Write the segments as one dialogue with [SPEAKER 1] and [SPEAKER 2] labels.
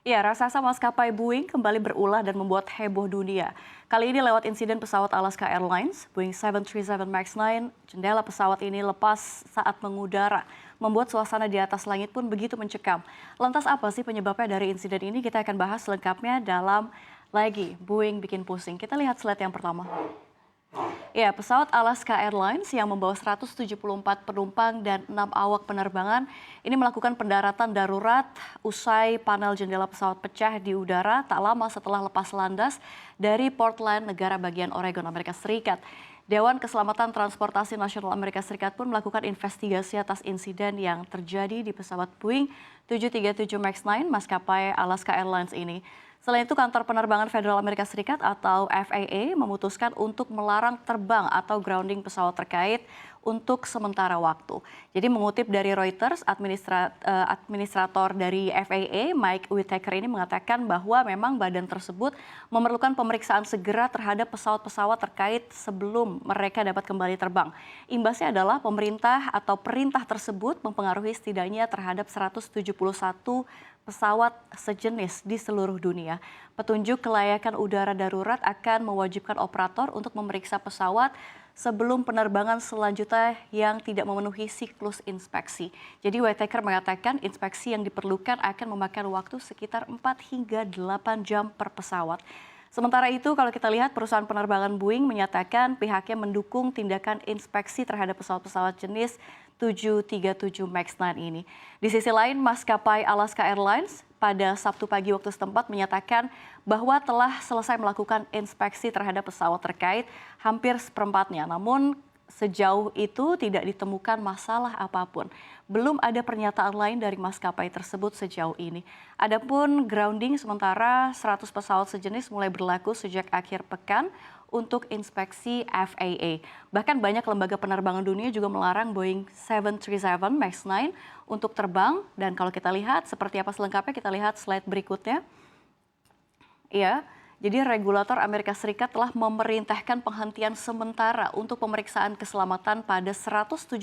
[SPEAKER 1] Ya, raksasa maskapai Boeing kembali berulah dan membuat heboh dunia. Kali ini lewat insiden pesawat Alaska Airlines, Boeing 737 MAX 9, jendela pesawat ini lepas saat mengudara, membuat suasana di atas langit pun begitu mencekam. Lantas apa sih penyebabnya dari insiden ini? Kita akan bahas selengkapnya dalam lagi Boeing bikin pusing. Kita lihat slide yang pertama. Ya, pesawat Alaska Airlines yang membawa 174 penumpang dan 6 awak penerbangan ini melakukan pendaratan darurat usai panel jendela pesawat pecah di udara tak lama setelah lepas landas dari Portland, negara bagian Oregon, Amerika Serikat. Dewan Keselamatan Transportasi Nasional Amerika Serikat pun melakukan investigasi atas insiden yang terjadi di pesawat Boeing 737 MAX 9 maskapai Alaska Airlines ini. Selain itu, Kantor Penerbangan Federal Amerika Serikat atau FAA memutuskan untuk melarang terbang atau grounding pesawat terkait untuk sementara waktu. Jadi mengutip dari Reuters, administrator dari FAA, Mike Whitaker ini mengatakan bahwa memang badan tersebut memerlukan pemeriksaan segera terhadap pesawat-pesawat terkait sebelum mereka dapat kembali terbang. Imbasnya adalah pemerintah atau perintah tersebut mempengaruhi setidaknya terhadap 171 pesawat sejenis di seluruh dunia. Petunjuk kelayakan udara darurat akan mewajibkan operator untuk memeriksa pesawat sebelum penerbangan selanjutnya yang tidak memenuhi siklus inspeksi. Jadi Whitaker mengatakan inspeksi yang diperlukan akan memakan waktu sekitar 4 hingga 8 jam per pesawat. Sementara itu, kalau kita lihat perusahaan penerbangan Boeing menyatakan pihaknya mendukung tindakan inspeksi terhadap pesawat-pesawat jenis 737 MAX 9 ini. Di sisi lain, maskapai Alaska Airlines pada Sabtu pagi waktu setempat menyatakan bahwa telah selesai melakukan inspeksi terhadap pesawat terkait hampir seperempatnya. Namun sejauh itu tidak ditemukan masalah apapun. Belum ada pernyataan lain dari maskapai tersebut sejauh ini. Adapun grounding sementara 100 pesawat sejenis mulai berlaku sejak akhir pekan untuk inspeksi FAA. Bahkan banyak lembaga penerbangan dunia juga melarang Boeing 737 MAX 9 untuk terbang. Dan kalau kita lihat seperti apa selengkapnya, kita lihat slide berikutnya. Ya, jadi regulator Amerika Serikat telah memerintahkan penghentian sementara untuk pemeriksaan keselamatan pada 171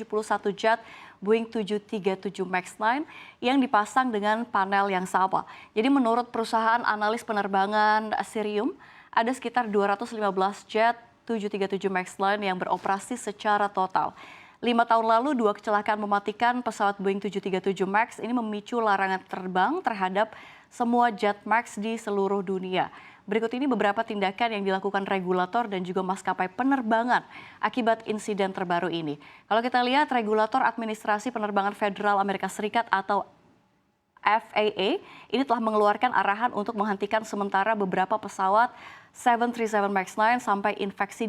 [SPEAKER 1] jet Boeing 737 MAX 9 yang dipasang dengan panel yang sama. Jadi menurut perusahaan analis penerbangan Cirium, ada sekitar 215 jet 737 MAX 9 yang beroperasi secara total. 5 tahun lalu, 2 kecelakaan mematikan pesawat Boeing 737 MAX ini memicu larangan terbang terhadap semua jet MAX di seluruh dunia. Berikut ini beberapa tindakan yang dilakukan regulator dan juga maskapai penerbangan akibat insiden terbaru ini. Kalau kita lihat, regulator Administrasi Penerbangan Federal Amerika Serikat atau FAA ini telah mengeluarkan arahan untuk menghentikan sementara beberapa pesawat 737 MAX 9 sampai inspeksi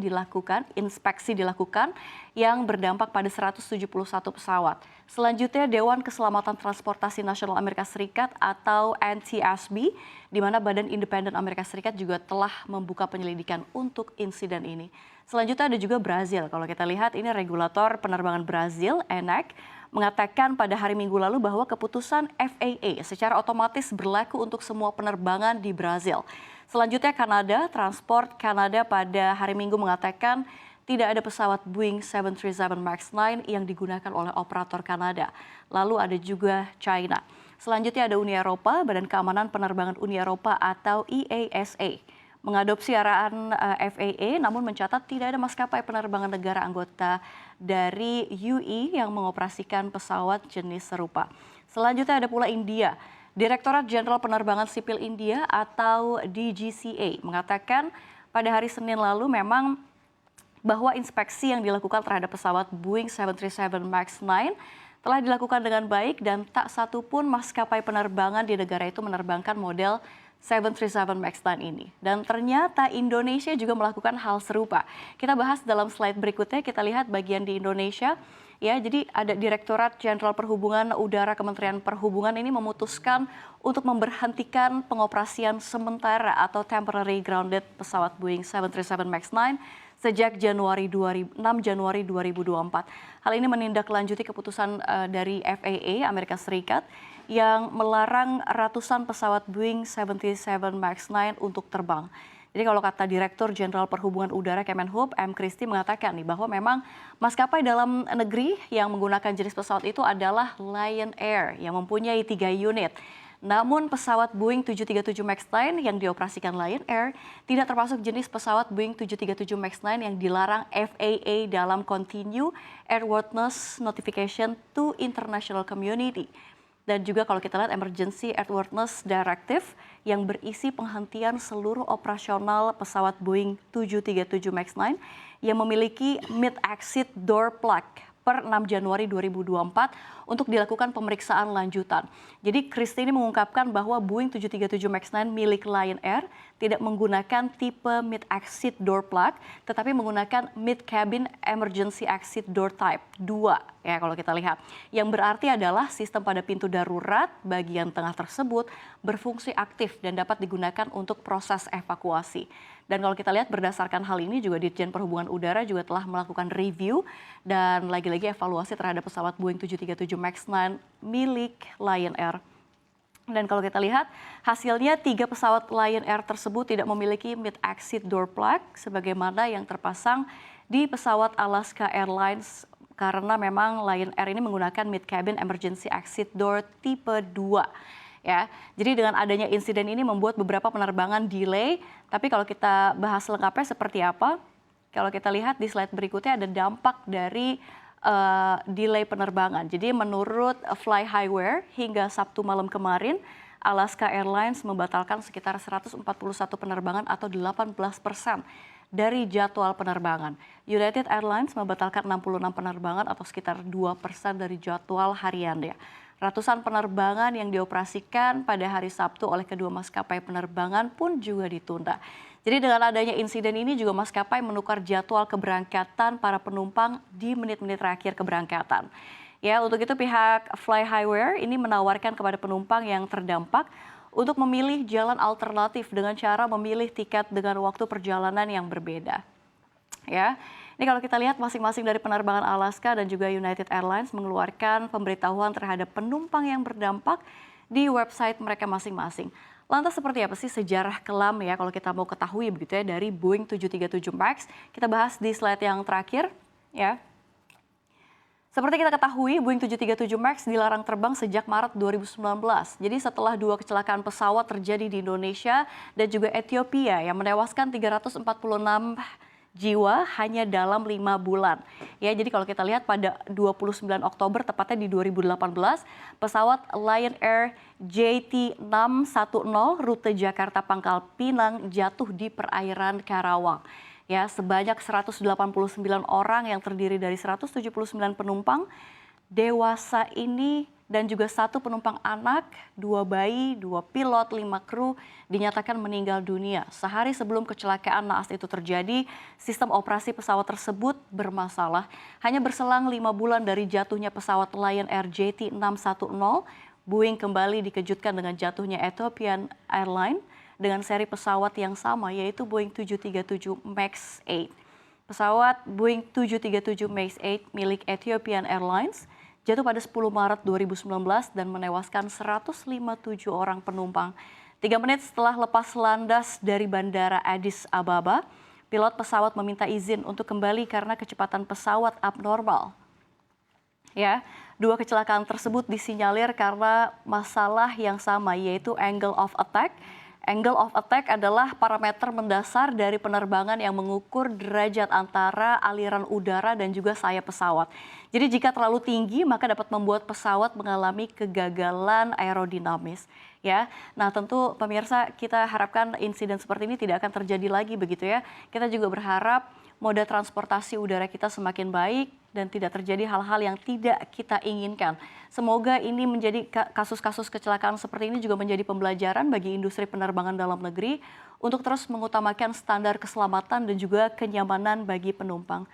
[SPEAKER 1] dilakukan yang berdampak pada 171 pesawat. Selanjutnya Dewan Keselamatan Transportasi Nasional Amerika Serikat atau NTSB, di mana Badan Independen Amerika Serikat juga telah membuka penyelidikan untuk insiden ini. Selanjutnya ada juga Brazil. Kalau kita lihat ini regulator penerbangan Brazil, ANAC, mengatakan pada hari Minggu lalu bahwa keputusan FAA secara otomatis berlaku untuk semua penerbangan di Brazil. Selanjutnya Kanada, Transport Kanada pada hari Minggu mengatakan tidak ada pesawat Boeing 737 MAX 9 yang digunakan oleh operator Kanada. Lalu ada juga China. Selanjutnya ada Uni Eropa, Badan Keamanan Penerbangan Uni Eropa atau EASA. Mengadopsi arahan FAA namun mencatat tidak ada maskapai penerbangan negara anggota dari UE yang mengoperasikan pesawat jenis serupa. Selanjutnya ada pula India. Direktorat Jenderal Penerbangan Sipil India atau DGCA mengatakan pada hari Senin lalu memang bahwa inspeksi yang dilakukan terhadap pesawat Boeing 737 MAX 9 telah dilakukan dengan baik dan tak satu pun maskapai penerbangan di negara itu menerbangkan model 737 MAX 9 ini. Dan ternyata Indonesia juga melakukan hal serupa. Kita bahas dalam slide berikutnya, kita lihat bagian di Indonesia. Ya, jadi ada Direktorat Jenderal Perhubungan Udara Kementerian Perhubungan ini memutuskan untuk memberhentikan pengoperasian sementara atau temporary grounded pesawat Boeing 737 MAX 9 sejak 6 Januari 2024. Hal ini menindaklanjuti keputusan dari FAA Amerika Serikat yang melarang ratusan pesawat Boeing 737 MAX 9 untuk terbang. Jadi kalau kata Direktur Jenderal Perhubungan Udara Kemenhub, M. Christie mengatakan nih bahwa memang maskapai dalam negeri yang menggunakan jenis pesawat itu adalah Lion Air yang mempunyai 3 unit. Namun pesawat Boeing 737 MAX 9 yang dioperasikan Lion Air tidak termasuk jenis pesawat Boeing 737 MAX 9 yang dilarang FAA dalam Continue Airworthiness Notification to International Community. Dan juga kalau kita lihat Emergency Airworthiness Directive yang berisi penghentian seluruh operasional pesawat Boeing 737 MAX 9 yang memiliki mid-exit door plug per 6 Januari 2024 untuk dilakukan pemeriksaan lanjutan. Jadi Christie ini mengungkapkan bahwa Boeing 737 MAX 9 milik Lion Air tidak menggunakan tipe mid-exit door plug, tetapi menggunakan mid-cabin emergency exit door type 2, ya kalau kita lihat. Yang berarti adalah sistem pada pintu darurat bagian tengah tersebut berfungsi aktif dan dapat digunakan untuk proses evakuasi. Dan kalau kita lihat berdasarkan hal ini juga Ditjen Perhubungan Udara juga telah melakukan review dan lagi-lagi evaluasi terhadap pesawat Boeing 737 MAX 9 milik Lion Air. Dan kalau kita lihat hasilnya 3 pesawat Lion Air tersebut tidak memiliki mid-exit door plug sebagaimana yang terpasang di pesawat Alaska Airlines karena memang Lion Air ini menggunakan mid-cabin emergency exit door tipe 2. Ya, jadi dengan adanya insiden ini membuat beberapa penerbangan delay. Tapi kalau kita bahas lengkapnya seperti apa, kalau kita lihat di slide berikutnya ada dampak dari delay penerbangan. Jadi menurut Fly Highware hingga Sabtu malam kemarin, Alaska Airlines membatalkan sekitar 141 penerbangan atau 18% dari jadwal penerbangan. United Airlines membatalkan 66 penerbangan atau sekitar 2% dari jadwal hariannya. Ratusan penerbangan yang dioperasikan pada hari Sabtu oleh kedua maskapai penerbangan pun juga ditunda. Jadi dengan adanya insiden ini juga maskapai menukar jadwal keberangkatan para penumpang di menit-menit terakhir keberangkatan. Ya, untuk itu pihak Fly Highware ini menawarkan kepada penumpang yang terdampak untuk memilih jalan alternatif dengan cara memilih tiket dengan waktu perjalanan yang berbeda. Ya. Ini kalau kita lihat masing-masing dari penerbangan Alaska dan juga United Airlines mengeluarkan pemberitahuan terhadap penumpang yang berdampak di website mereka masing-masing. Lantas seperti apa sih sejarah kelam ya kalau kita mau ketahui begitu ya dari Boeing 737 MAX? Kita bahas di slide yang terakhir ya. Seperti kita ketahui, Boeing 737 MAX dilarang terbang sejak Maret 2019. Jadi setelah 2 kecelakaan pesawat terjadi di Indonesia dan juga Ethiopia yang menewaskan 346 jiwa hanya dalam 5 bulan. Ya, jadi kalau kita lihat pada 29 Oktober tepatnya di 2018, pesawat Lion Air JT610 rute Jakarta Pangkal Pinang jatuh di perairan Karawang. Ya, sebanyak 189 orang yang terdiri dari 179 penumpang dewasa ini dan juga 1 penumpang anak, 2 bayi, 2 pilot, 5 kru dinyatakan meninggal dunia. Sehari sebelum kecelakaan naas itu terjadi, sistem operasi pesawat tersebut bermasalah. Hanya berselang 5 bulan dari jatuhnya pesawat Lion Air JT610, Boeing kembali dikejutkan dengan jatuhnya Ethiopian Airlines dengan seri pesawat yang sama yaitu Boeing 737 MAX 8. Pesawat Boeing 737 MAX 8 milik Ethiopian Airlines jatuh pada 10 Maret 2019 dan menewaskan 157 orang penumpang. 3 menit setelah lepas landas dari Bandara Addis Ababa, pilot pesawat meminta izin untuk kembali karena kecepatan pesawat abnormal. Ya, 2 kecelakaan tersebut disinyalir karena masalah yang sama yaitu angle of attack. Angle of attack adalah parameter mendasar dari penerbangan yang mengukur derajat antara aliran udara dan juga sayap pesawat. Jadi jika terlalu tinggi maka dapat membuat pesawat mengalami kegagalan aerodinamis. Ya, nah tentu pemirsa kita harapkan insiden seperti ini tidak akan terjadi lagi begitu ya. Kita juga berharap moda transportasi udara kita semakin baik dan tidak terjadi hal-hal yang tidak kita inginkan. Semoga ini menjadi kasus-kasus kecelakaan seperti ini juga menjadi pembelajaran bagi industri penerbangan dalam negeri untuk terus mengutamakan standar keselamatan dan juga kenyamanan bagi penumpang.